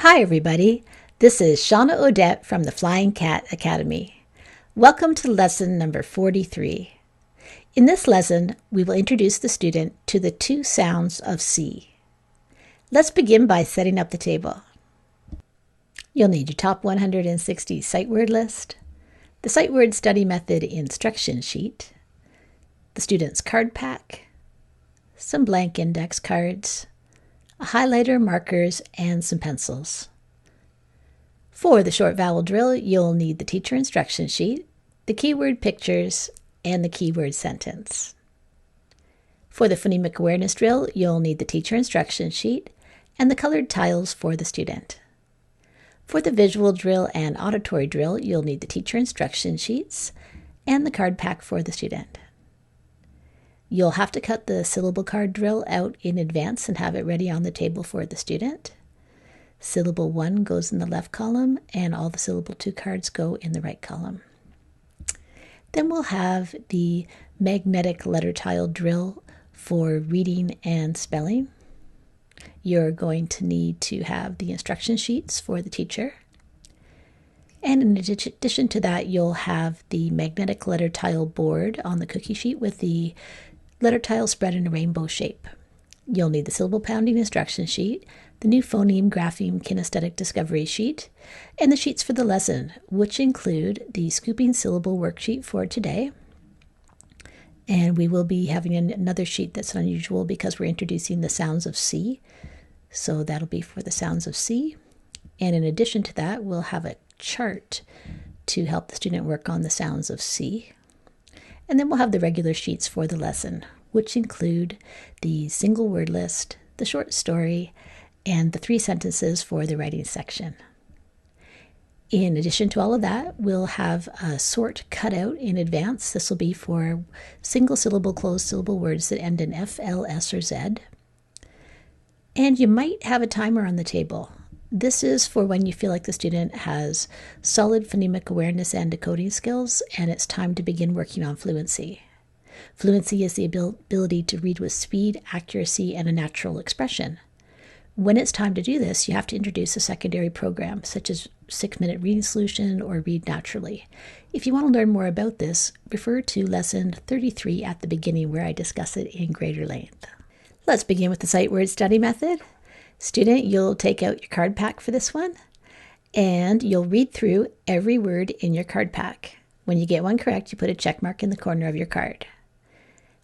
Hi everybody, this is Shawna Odette from the Flying Cat Academy. Welcome to lesson number 43. In this lesson, we will introduce the student to the two sounds of C. Let's begin by setting up the table. You'll need your top 160 sight word list, the sight word study method instruction sheet, the student's card pack, some blank index cards, a highlighter, markers, and some pencils. For the short vowel drill, you'll need the teacher instruction sheet, the keyword pictures, and the keyword sentence. For the phonemic awareness drill, you'll need the teacher instruction sheet and the colored tiles for the student. For the visual drill and auditory drill, you'll need the teacher instruction sheets and the card pack for the student. You'll have to cut the syllable card drill out in advance and have it ready on the table for the student. Syllable 1 goes in the left column and all the syllable 2 cards go in the right column. Then we'll have the magnetic letter tile drill for reading and spelling. You're going to need to have the instruction sheets for the teacher. And in addition to that, you'll have the magnetic letter tile board on the cookie sheet with the letter tile spread in a rainbow shape. You'll need the syllable pounding instruction sheet, the new phoneme grapheme kinesthetic discovery sheet, and the sheets for the lesson, which include the scooping syllable worksheet for today. And we will be having another sheet that's unusual because we're introducing the sounds of C. So that'll be for the sounds of C. And in addition to that, we'll have a chart to help the student work on the sounds of C. And then we'll have the regular sheets for the lesson, which include the single word list, the short story, and the 3 sentences for the writing section. In addition to all of that, we'll have a sort cut out in advance. This will be for single syllable, closed syllable words that end in F, L, S, or Z. And you might have a timer on the table. This is for when you feel like the student has solid phonemic awareness and decoding skills, and it's time to begin working on fluency. Fluency is the ability to read with speed, accuracy, and a natural expression. When it's time to do this, you have to introduce a secondary program, such as 6-minute reading solution or read naturally. If you want to learn more about this, refer to lesson 33 at the beginning where I discuss it in greater length. Let's begin with the sight word study method. Student, you'll take out your card pack for this one, and you'll read through every word in your card pack. When you get one correct, you put a check mark in the corner of your card.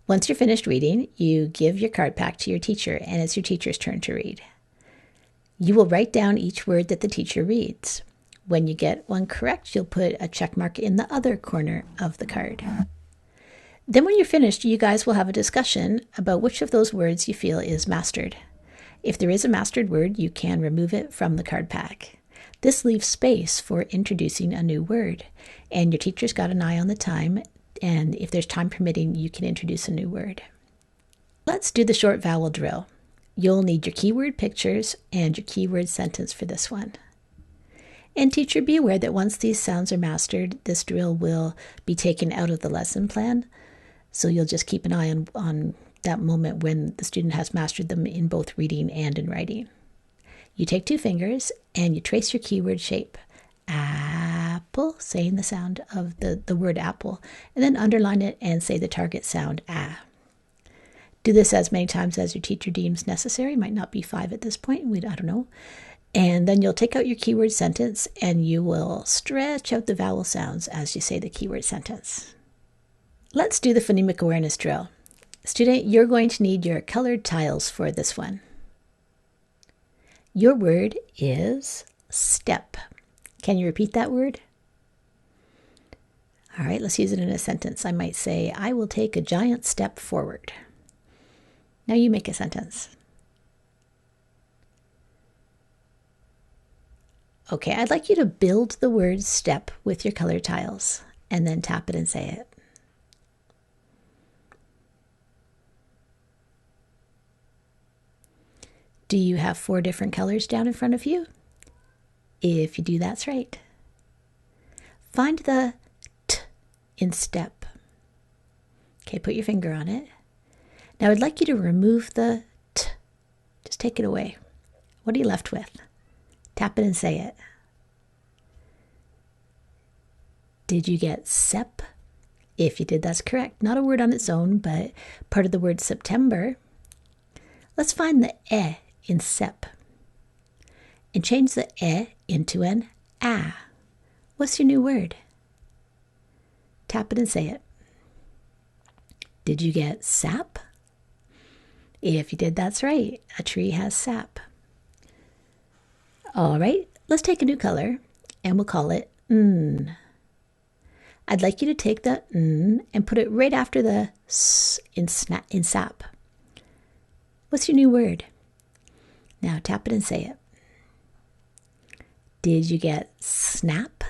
Once you're finished reading, you give your card pack to your teacher, and it's your teacher's turn to read. You will write down each word that the teacher reads. When you get one correct, you'll put a check mark in the other corner of the card. Then when you're finished, you guys will have a discussion about which of those words you feel is mastered. If there is a mastered word, you can remove it from the card pack. This leaves space for introducing a new word, and your teacher's got an eye on the time, and if there's time permitting, you can introduce a new word. Let's do the short vowel drill. You'll need your keyword pictures and your keyword sentence for this one. And teacher, be aware that once these sounds are mastered, this drill will be taken out of the lesson plan, so you'll just keep an eye on that moment when the student has mastered them in both reading and in writing. You take 2 fingers and you trace your keyword shape. Apple, saying the sound of the word apple, and then underline it and say the target sound, ah. Do this as many times as your teacher deems necessary. Might not be 5 at this point, I don't know. And then you'll take out your keyword sentence and you will stretch out the vowel sounds as you say the keyword sentence. Let's do the phonemic awareness drill. Student, you're going to need your colored tiles for this one. Your word is step. Can you repeat that word? All right, let's use it in a sentence. I might say, I will take a giant step forward. Now you make a sentence. Okay, I'd like you to build the word step with your colored tiles and then tap it and say it. Do you have 4 different colors down in front of you? If you do, that's right. Find the T in step. Okay, put your finger on it. Now I'd like you to remove the T. Just take it away. What are you left with? Tap it and say it. Did you get sep? If you did, that's correct. Not a word on its own, but part of the word September. Let's find the in sep and change the into an a. What's your new word? Tap it and say it. Did you get sap? If you did, that's right. A tree has sap. All right, let's take a new color and we'll call it n. I'd like you to take the n and put it right after the s in sap. What's your new word? Now tap it and say it. Did you get snap?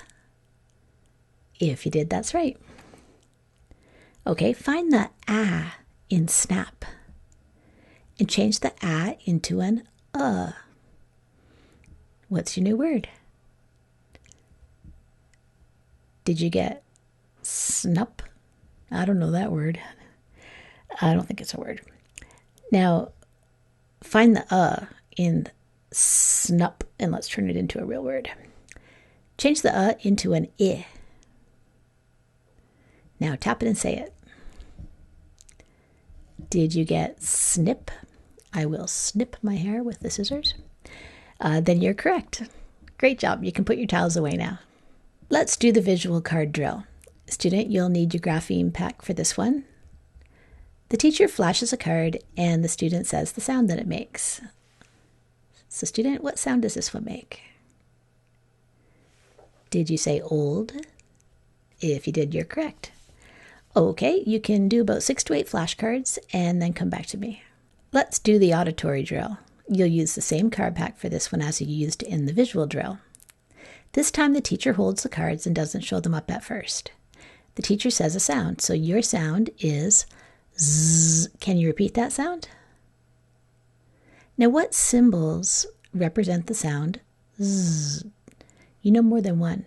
If you did, that's right. Okay, find the a in snap and change the a into an What's your new word? Did you get snup? I don't know that word. I don't think it's a word. Now, find the in snup and let's turn it into a real word. Change the into an I. Now tap it and say it. Did you get snip? I will snip my hair with the scissors. Then you're correct. Great job. You can put your tiles away now. Let's do the visual card drill. Student, you'll need your grapheme pack for this one. The teacher flashes a card and the student says the sound that it makes. So student, what sound does this one make? Did you say old? If you did, you're correct. Okay, you can do about 6 to 8 flashcards and then come back to me. Let's do the auditory drill. You'll use the same card pack for this one as you used in the visual drill. This time the teacher holds the cards and doesn't show them up at first. The teacher says a sound, so your sound is zzz. Can you repeat that sound? Now what symbols represent the sound zzz? You know more than one.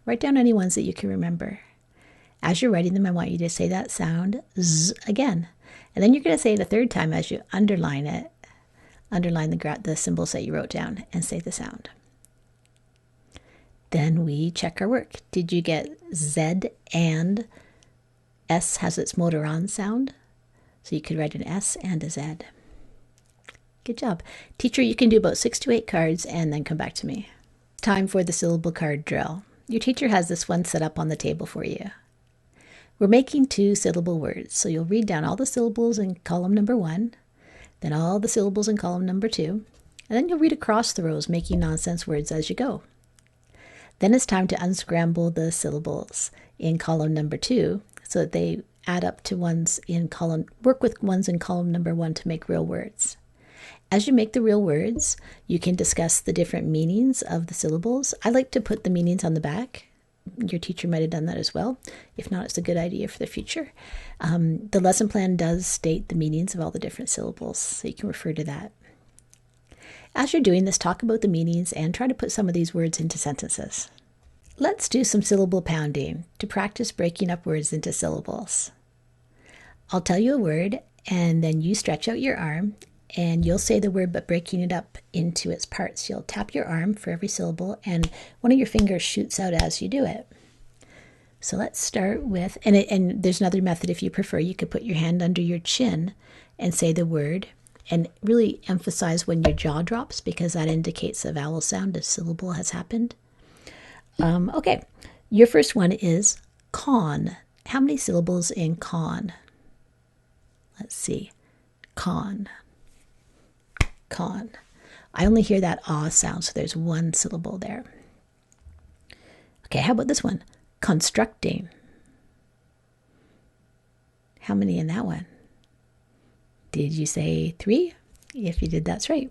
Write down any ones that you can remember. As you're writing them, I want you to say that sound zzz again. And then you're going to say it a third time as you underline it. Underline the symbols that you wrote down and say the sound. Then we check our work. Did you get Z and S has its motor on sound? So you could write an S and a Z. Good job. Teacher, you can do about 6 to 8 cards and then come back to me. Time for the syllable card drill. Your teacher has this one set up on the table for you. We're making 2 syllable words, so you'll read down all the syllables in column number 1, then all the syllables in column number 2, and then you'll read across the rows, making nonsense words as you go. Then it's time to unscramble the syllables in column number 2 so that they add up to ones in column, work with ones in column number 1 to make real words. As you make the real words, you can discuss the different meanings of the syllables. I like to put the meanings on the back. Your teacher might have done that as well. If not, it's a good idea for the future. The lesson plan does state the meanings of all the different syllables, so you can refer to that. As you're doing this, talk about the meanings and try to put some of these words into sentences. Let's do some syllable pounding to practice breaking up words into syllables. I'll tell you a word, and then you stretch out your arm, and you'll say the word but breaking it up into its parts. You'll tap your arm for every syllable and one of your fingers shoots out as you do it. So let's start with, and there's another method if you prefer. You could put your hand under your chin and say the word and really emphasize when your jaw drops because that indicates a vowel sound, a syllable has happened. Okay, your first one is con. How many syllables in con? Let's see, con. Con. I only hear that ah sound, so there's one syllable there. Okay, how about this one? Constructing. How many in that one? Did you say 3? If you did, that's right.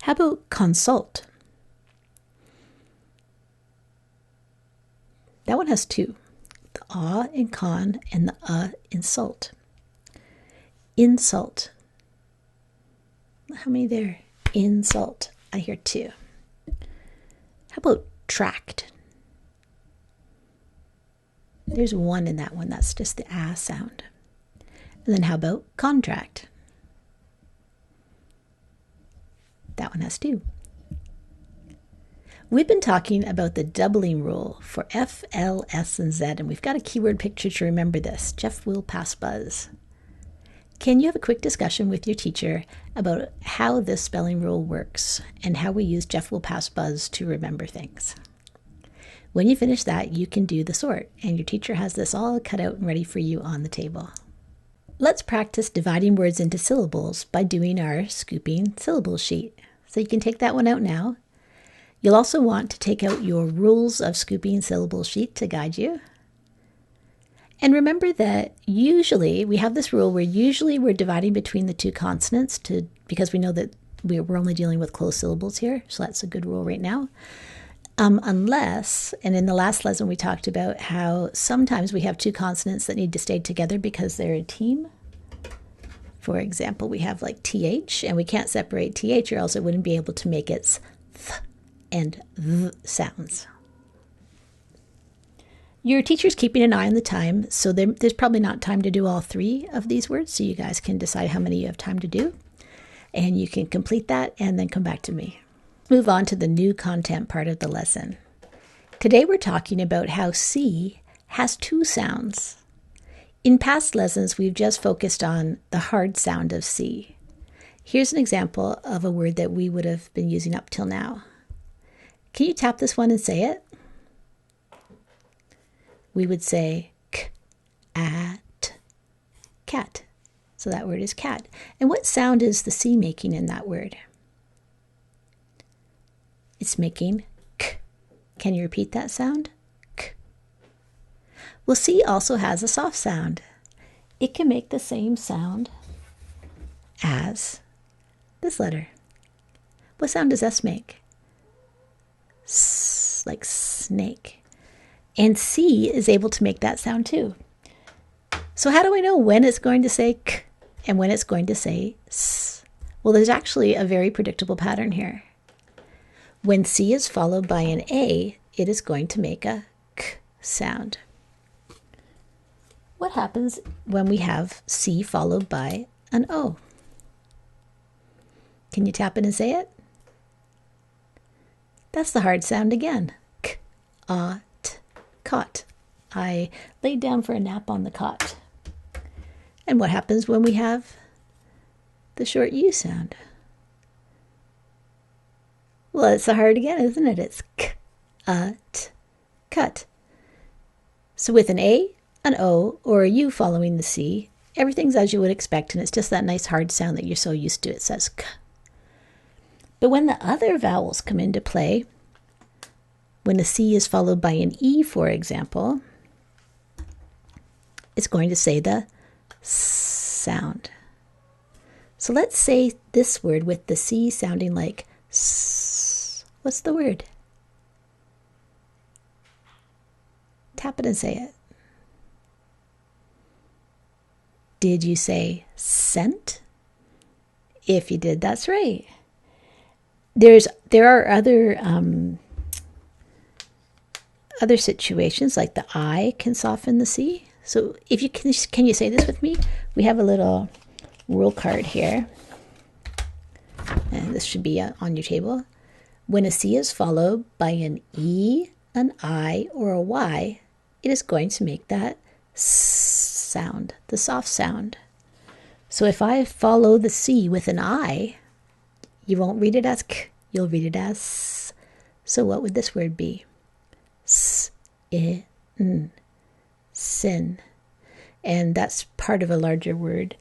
How about consult? That one has 2. The ah in con and the insult. Insult. How many there? Insult. I hear 2. How about tract? There's 1 in that one. That's just the ah sound. And then how about contract? That one has 2. We've been talking about the doubling rule for F, L, S, and Z, and we've got a keyword picture to remember this. Jeff will pass buzz. Can you have a quick discussion with your teacher about how this spelling rule works and how we use Jeff will pass buzz to remember things? When you finish that, you can do the sort, and your teacher has this all cut out and ready for you on the table. Let's practice dividing words into syllables by doing our scooping syllable sheet. So you can take that one out now. You'll also want to take out your rules of scooping syllable sheet to guide you. And remember that usually we have this rule where usually we're dividing between the two consonants because we know that we're only dealing with closed syllables here. So that's a good rule right now. Unless, and in the last lesson we talked about how sometimes we have two consonants that need to stay together because they're a team. For example, we have like TH, and we can't separate TH or else it wouldn't be able to make its th and th sounds. Your teacher's keeping an eye on the time, so there's probably not time to do all three of these words, so you guys can decide how many you have time to do, and you can complete that and then come back to me. Move on to the new content part of the lesson. Today we're talking about how C has two sounds. In past lessons, we've just focused on the hard sound of C. Here's an example of a word that we would have been using up till now. Can you tap this one and say it? We would say k, at, cat. So that word is cat. And what sound is the C making in that word? It's making k. Can you repeat that sound? K. Well, C also has a soft sound. It can make the same sound as this letter. What sound does S make? S, like snake. And C is able to make that sound too. So how do we know when it's going to say k and when it's going to say s? Well, there's actually a very predictable pattern here. When C is followed by an A, it is going to make a k sound. What happens when we have C followed by an O? Can you tap it and say it? That's the hard sound again. K, t, cot. I laid down for a nap on the cot. And what happens when we have the short U sound? Well, it's hard again, isn't it? It's k, t, cut. So with an A, an O, or a U following the C, everything's as you would expect, and it's just that nice hard sound that you're so used to. It says k. But when the other vowels come into play, when the C is followed by an E, for example, it's going to say the S sound. So let's say this word with the C sounding like S. What's the word? Tap it and say it. Did you say scent? If you did, that's right. There are other situations, like the I can soften the C. So if you can you say this with me? We have a little rule card here, and this should be on your table. When a C is followed by an E, an I, or a Y, it is going to make that S sound, the soft sound. So if I follow the C with an I, you won't read it as k, you'll read it as s. So what would this word be? Sin. And that's part of a larger word.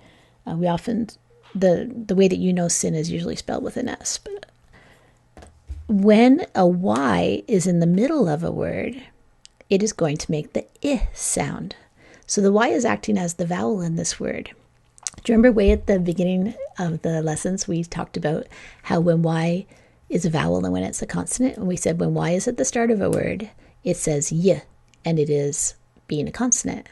We often, the way that you know sin is usually spelled with an S. But when a Y is in the middle of a word, it is going to make the I sound. So the Y is acting as the vowel in this word. Do you remember way at the beginning of the lessons we talked about how when Y is a vowel and when it's a consonant, and we said when Y is at the start of a word, it says y, and it is being a consonant.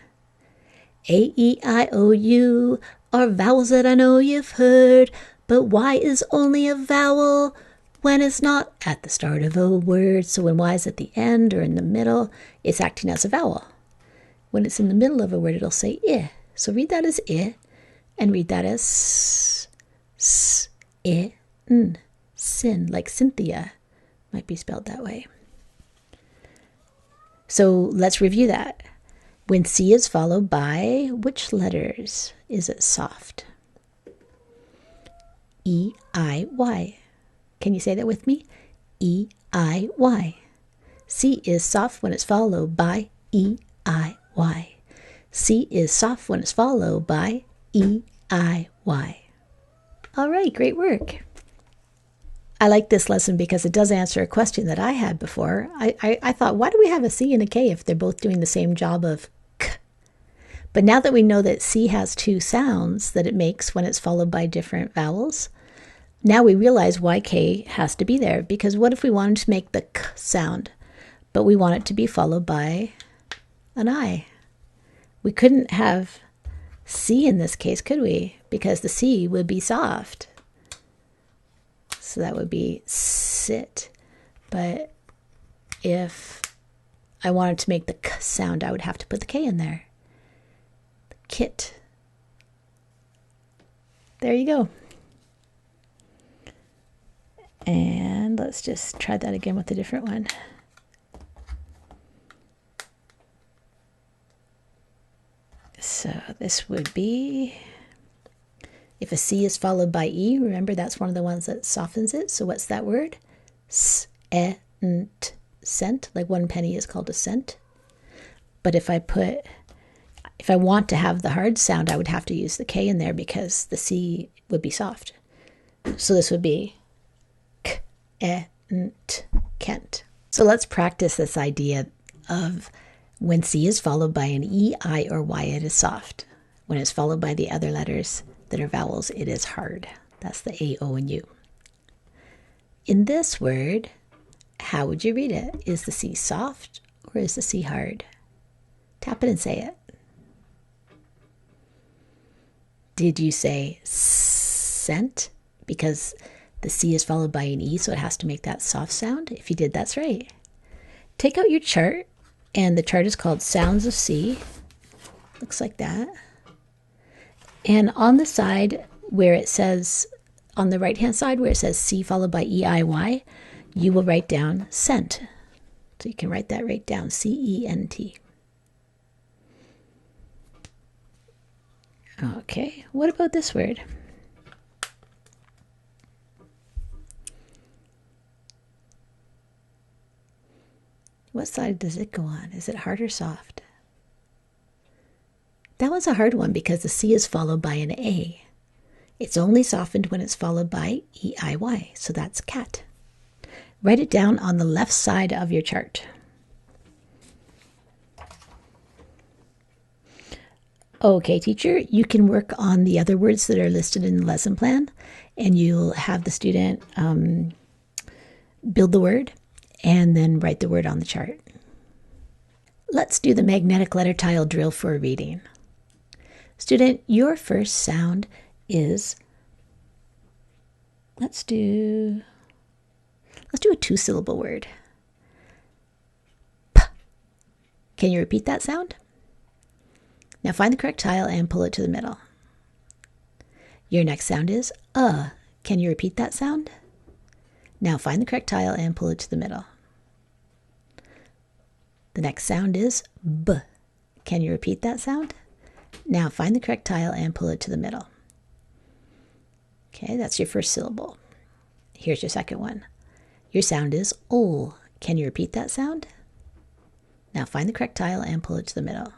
A, E, I, O, U are vowels that I know you've heard, but Y is only a vowel when it's not at the start of a word. So when Y is at the end or in the middle, it's acting as a vowel. When it's in the middle of a word, it'll say I. So read that as I, and read that as s, I, n, sin, like Cynthia. Might be spelled that way. So let's review that. When C is followed by which letters is it soft? E, I, Y. Can you say that with me? E, I, Y. C is soft when it's followed by E, I, Y. C is soft when it's followed by E, I, Y. All right, great work. I like this lesson because it does answer a question that I had before. I thought, why do we have a C and a K if they're both doing the same job of K? But now that we know that C has two sounds that it makes when it's followed by different vowels, now we realize why K has to be there. Because what if we wanted to make the K sound, but we want it to be followed by an I? We couldn't have C in this case, could we? Because the C would be soft. So that would be sit. But if I wanted to make the K sound, I would have to put the K in there. Kit. There you go. And let's just try that again with a different one. So this would be, if a C is followed by E, remember that's one of the ones that softens it. So what's that word? Scent, like 1 penny is called a cent. But if I want to have the hard sound, I would have to use the K in there because the C would be soft. So this would be Kent. So let's practice this idea of when C is followed by an E, I, or Y, it is soft. When it's followed by the other letters that are vowels, it is hard. That's the A, O, and U. In this word, how would you read it? Is the C soft or is the C hard? Tap it and say it. Did you say scent? Because the C is followed by an E, so it has to make that soft sound. If you did, that's right. Take out your chart, and the chart is called Sounds of C. Looks like that. And on the side where it says, on the right-hand side where it says C followed by E, I, Y, you will write down scent. So you can write that right down, C-E-N-T. Okay, what about this word? What side does it go on? Is it hard or soft? That one's a hard one because the C is followed by an A. It's only softened when it's followed by E-I-Y, so that's cat. Write it down on the left side of your chart. Okay, teacher, you can work on the other words that are listed in the lesson plan, and you'll have the student build the word and then write the word on the chart. Let's do the magnetic letter tile drill for a reading. Student, your first sound is, let's do a 2-syllable word. P. Can you repeat that sound? Now find the correct tile and pull it to the middle. Your next sound is Can you repeat that sound? Now find the correct tile and pull it to the middle. The next sound is B. Can you repeat that sound? Now find the correct tile and pull it to the middle. Okay, that's your first syllable. Here's your second one. Your sound is ol. Can you repeat that sound? Now find the correct tile and pull it to the middle.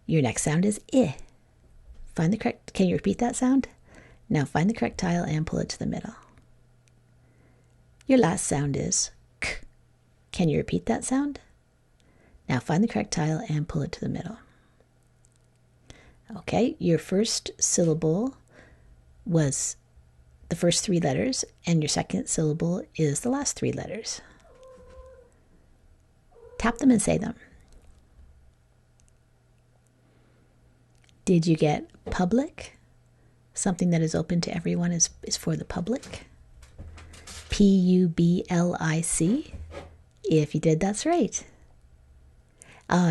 Your next sound is I. Can you repeat that sound? Now find the correct tile and pull it to the middle. Your last sound is K. Can you repeat that sound? Now find the correct tile and pull it to the middle. Okay, your first syllable was the first 3 letters, and your second syllable is the last 3 letters. Tap them and say them. Did you get public? Something that is open to everyone is for the public. P-U-B-L-I-C. If you did, that's right.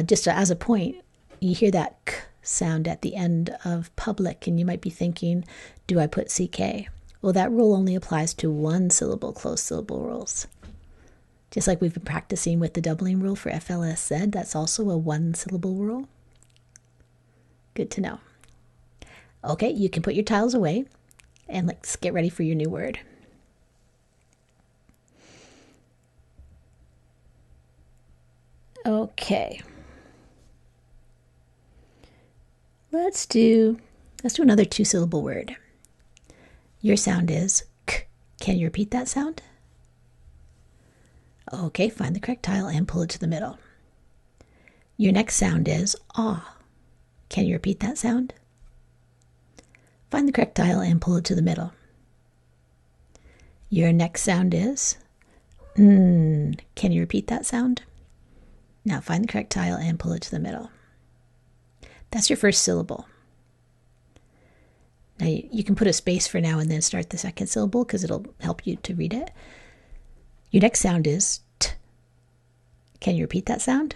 Just as a point, you hear that K sound at the end of public, and you might be thinking, do I put CK? Well, that rule only applies to one syllable closed syllable rules. Just like we've been practicing with the doubling rule for FLSZ, that's also a one syllable rule. Good to know. Okay, you can put your tiles away and let's get ready for your new word. Okay. Let's do another two-syllable word. Your sound is k. Can you repeat that sound? Okay, find the correct tile and pull it to the middle. Your next sound is ah. Can you repeat that sound? Find the correct tile and pull it to the middle. Your next sound is n. Can you repeat that sound? Now find the correct tile and pull it to the middle. That's your first syllable. Now you can put a space for now and then start the second syllable because it'll help you to read it. Your next sound is t. Can you repeat that sound?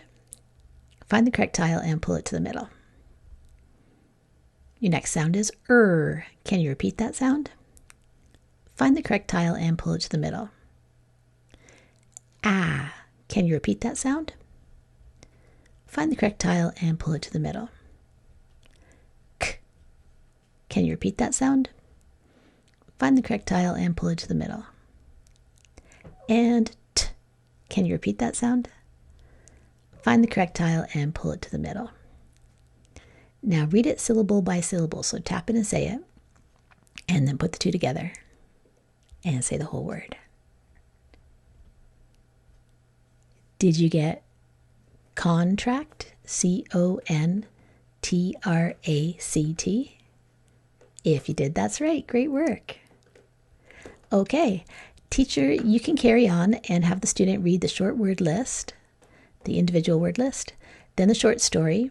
Find the correct tile and pull it to the middle. Your next sound is Can you repeat that sound? Find the correct tile and pull it to the middle. Ah. Can you repeat that sound? Find the correct tile and pull it to the middle. K. Can you repeat that sound? Find the correct tile and pull it to the middle. And t. Can you repeat that sound? Find the correct tile and pull it to the middle. Now read it syllable by syllable. So tap it and say it, and then put the two together and say the whole word. Did you get contract? C-O-N-T-R-A-C-T? If you did, that's right. Great work. Okay, teacher, you can carry on and have the student read the short word list, the individual word list, then the short story,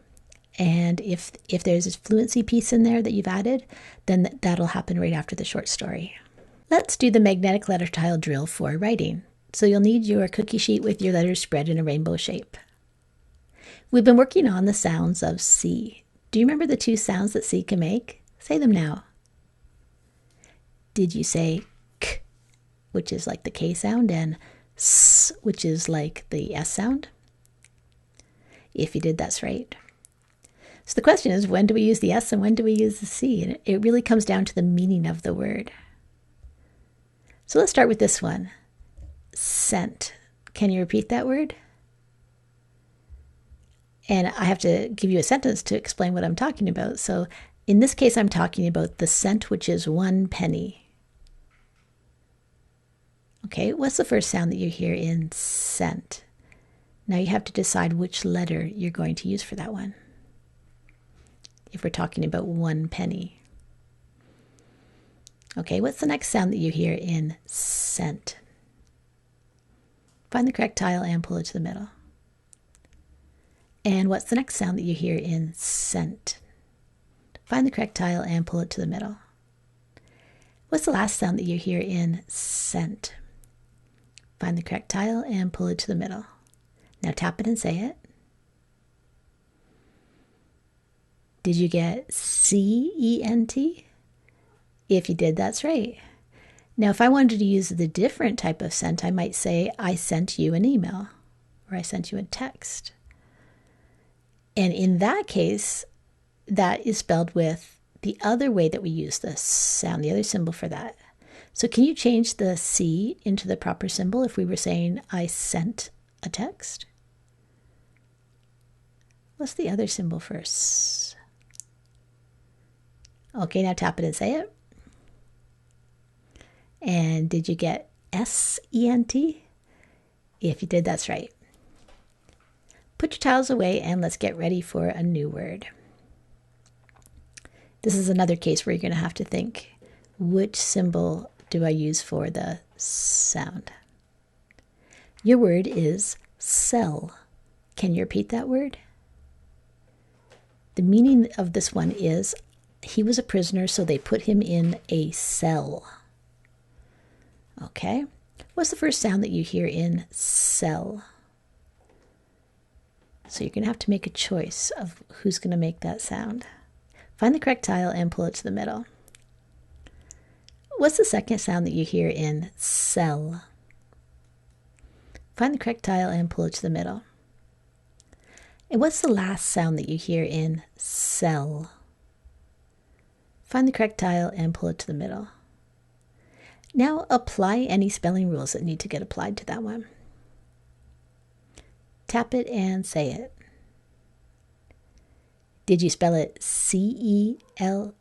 and if there's a fluency piece in there that you've added, then that'll happen right after the short story. Let's do the magnetic letter tile drill for writing. So you'll need your cookie sheet with your letters spread in a rainbow shape. We've been working on the sounds of C. Do you remember the two sounds that C can make? Say them now. Did you say K, which is like the K sound, and S, which is like the S sound? If you did, that's right. So the question is, when do we use the S and when do we use the C? And it really comes down to the meaning of the word. So let's start with this one. Scent. Can you repeat that word? And I have to give you a sentence to explain what I'm talking about. So in this case, I'm talking about the cent, which is 1 penny. Okay, what's the first sound that you hear in scent? Now you have to decide which letter you're going to use for that one. If we're talking about 1 penny. Okay, what's the next sound that you hear in scent? Find the correct tile and pull it to the middle. And what's the next sound that you hear in scent? Find the correct tile and pull it to the middle. What's the last sound that you hear in scent? Find the correct tile and pull it to the middle. Now tap it and say it. Did you get C-E-N-T? If you did, that's right. Now, if I wanted to use the different type of scent, I might say, I sent you an email, or I sent you a text. And in that case, that is spelled with the other way that we use the sound, the other symbol for that. So can you change the C into the proper symbol if we were saying, I sent a text? What's the other symbol for S? Okay, now tap it and say it. And did you get S-E-N-T? If you did, that's right. Put your tiles away and let's get ready for a new word. This is another case where you're going to have to think, which symbol do I use for the sound? Your word is cell. Can you repeat that word? The meaning of this one is he was a prisoner, so they put him in a cell. Okay, what's the first sound that you hear in cell? So you're going to have to make a choice of who's going to make that sound. Find the correct tile and pull it to the middle. What's the second sound that you hear in cell? Find the correct tile and pull it to the middle. And what's the last sound that you hear in cell? Find the correct tile and pull it to the middle. Now apply any spelling rules that need to get applied to that one. Tap it and say it. Did you spell it C-E-L-L?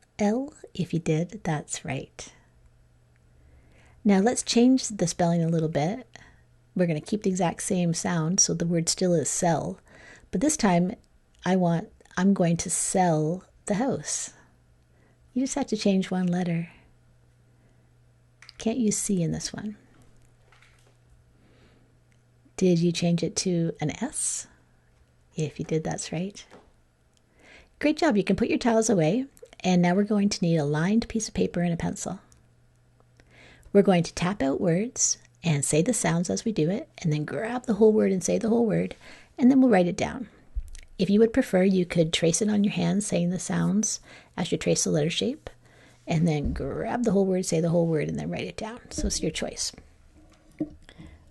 If you did, that's right. Now let's change the spelling a little bit. We're going to keep the exact same sound, so the word still is sell. But this time, I'm going to sell the house. You just have to change one letter. Can't use C in this one. Did you change it to an S? If you did, that's right. Great job. You can put your tiles away. And now we're going to need a lined piece of paper and a pencil. We're going to tap out words and say the sounds as we do it, and then grab the whole word and say the whole word, and then we'll write it down. If you would prefer, you could trace it on your hand, saying the sounds as you trace the letter shape, and then grab the whole word, say the whole word, and then write it down. So it's your choice.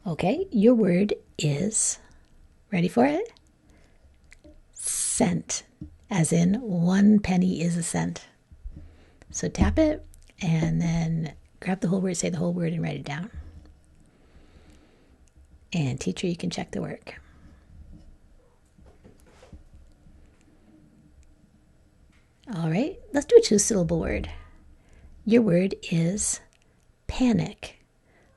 Okay, your word is, ready for it? Cent, as in 1 penny is a cent. So tap it, and then grab the whole word, say the whole word, and write it down. And teacher, you can check the work. All right, let's do a 2-syllable word. Your word is panic.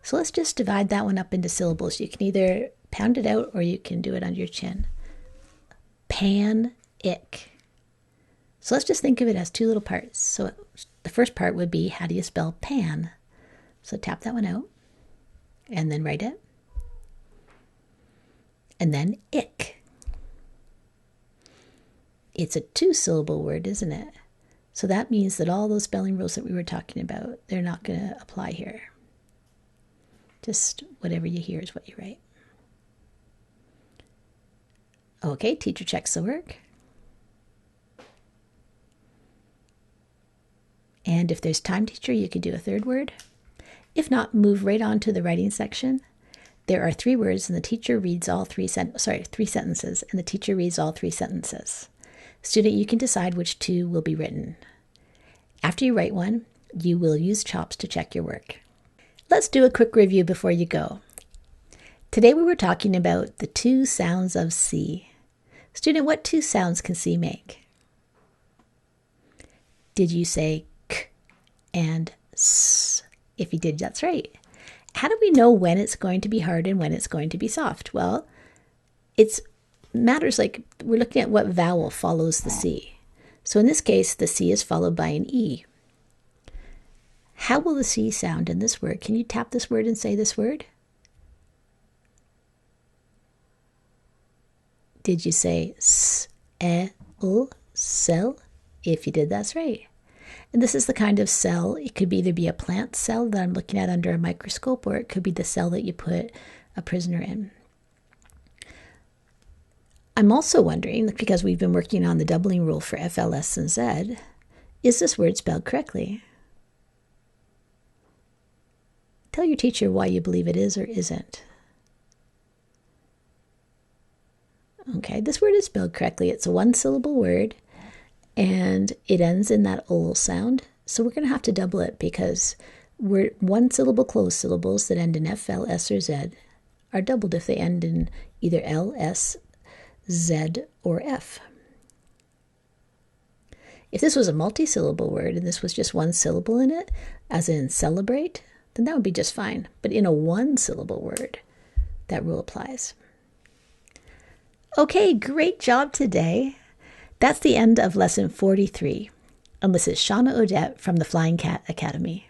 So let's just divide that one up into syllables. You can either pound it out or you can do it under your chin. Pan-ick. So let's just think of it as 2 little parts. So the first part would be, how do you spell pan? So tap that one out and then write it. And then ick. It's a 2-syllable word, isn't it? So that means that all those spelling rules that we were talking about, they're not going to apply here. Just whatever you hear is what you write. Okay, teacher checks the work. And if there's time, teacher, you could do a 3rd word. If not, move right on to the writing section. There are 3 words, and the teacher reads all 3 sentences, and the teacher reads all 3 sentences. Student, you can decide which 2 will be written. After you write one, you will use CHOPS to check your work. Let's do a quick review before you go. Today we were talking about the 2 sounds of C. Student, what 2 sounds can C make? Did you say K and S? If you did, that's right. How do we know when it's going to be hard and when it's going to be soft? Well, it matters, like we're looking at what vowel follows the C. So in this case, the C is followed by an E. How will the C sound in this word? Can you tap this word and say this word? Did you say S-E-L, cell? If you did, that's right. And this is the kind of cell. It could either be a plant cell that I'm looking at under a microscope, or it could be the cell that you put a prisoner in. I'm also wondering, because we've been working on the doubling rule for FLS and Z, is this word spelled correctly? Tell your teacher why you believe it is or isn't. Okay, this word is spelled correctly. It's a 1-syllable word, and it ends in that ol sound. So we're going to have to double it, because 1-syllable closed syllables that end in F, L, S, or Z are doubled if they end in either L, S, Z, or F. If this was a multi-syllable word and this was just 1 syllable in it, as in celebrate, then that would be just fine. But in a 1-syllable word, that rule applies. Okay, great job today. That's the end of lesson 43. And this is Shawna Odette from the Flying Cat Academy.